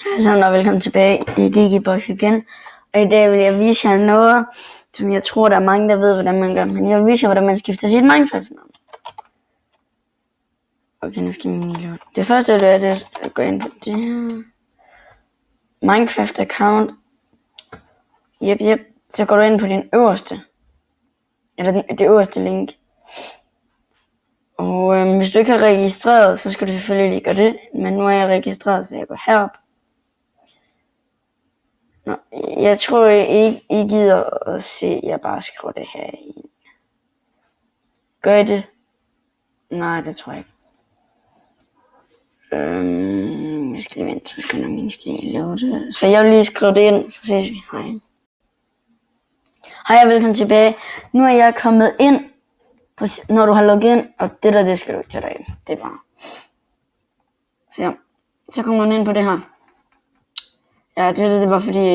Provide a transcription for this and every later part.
Hej sammen og velkommen tilbage. Det er Gigi Bosch igen. Og i dag vil jeg vise jer noget, som jeg tror, der er mange, der ved, hvordan man gør. Men jeg vil vise jer, hvordan man skifter sit Minecraft-navn. Okay, nu skal man lige lave det. Første er det at gå ind på det her Minecraft-account. Yep. Så går du ind på din øverste. Eller det øverste link. Og hvis du ikke har registreret, så skal du selvfølgelig lige gøre det. Men nu er jeg registreret, så jeg går herop. Nå, jeg tror ikke, I gider at se, jeg bare skriver det her ind. Gør I det? Nej, det tror jeg ikke. Jeg skal lige vente, så skal jeg lige lave det. Så jeg vil lige skrive det ind, så ses vi. Hej. Hej og velkommen tilbage. Nu er jeg kommet ind, når du har logget ind, og det skal du ikke tage dig ind. Det er bare. Så kommer du ind på det her. Ja, det er bare fordi,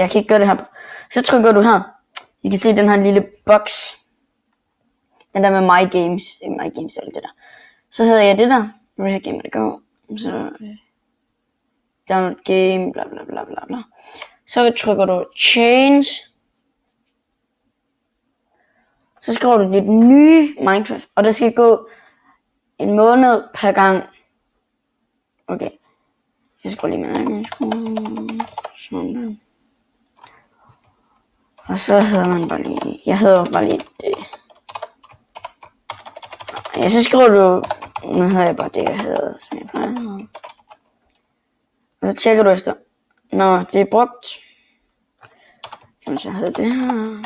jeg kan ikke gøre det her. Så trykker du her. I kan se den her lille boks. Den der med My Games. Ikke My Games, alt det der. Så hedder jeg det der. Reset game, det går. Så download game, bla bla bla bla bla. Så trykker du change. Så skriver du dit nye Minecraft. Og der skal gå en måned per gang. Okay. Jeg skriver lige med sådan. Og så hedder man bare lige. Jeg hedder bare lige det. Ja, så skriver du. Nu hedder jeg bare det, jeg hedder, som jeg plejer. Og så tjekker du efter. Nå, det er brugt. Så hedder det her.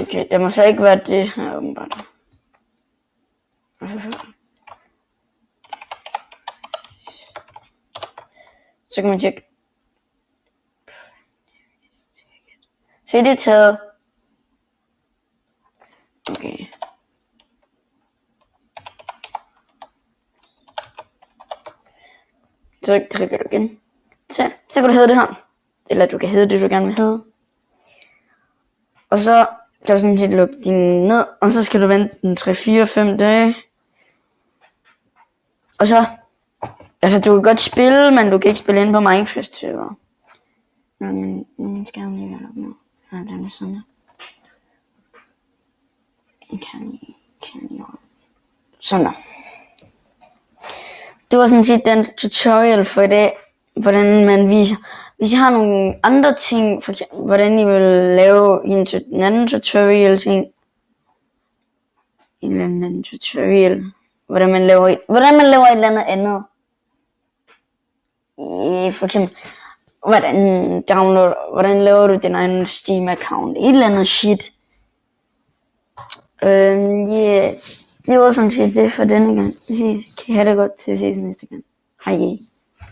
Okay, det må så ikke være det her, åbenbart. Så kan man tjekke. Se, det er taget. Okay. Så trykker du igen. Så kan du hedde det her. Eller du kan hedde det, du gerne vil hedde. Og så kan du sådan set lukke din ned. Og så skal du vente den 3-4-5 dage. Og så. Altså, du kan godt spille, men du kan ikke spille ind på Minecraft-server. Nå, men min skærm lige være nu. Ja, den er sådan her. Kan I sådan der. Det var sådan set den tutorial for i dag, hvordan man viser. Hvis I har nogle andre ting, for hvordan I vil lave en anden tutorial ting. En anden tutorial. Hvordan man laver et eller andet. For eksempel, hvordan laver du din egen Steam account? Et eller andet shit. Det var sådan set det for denne gang. Kan I have det godt til at ses næste gang. Hej.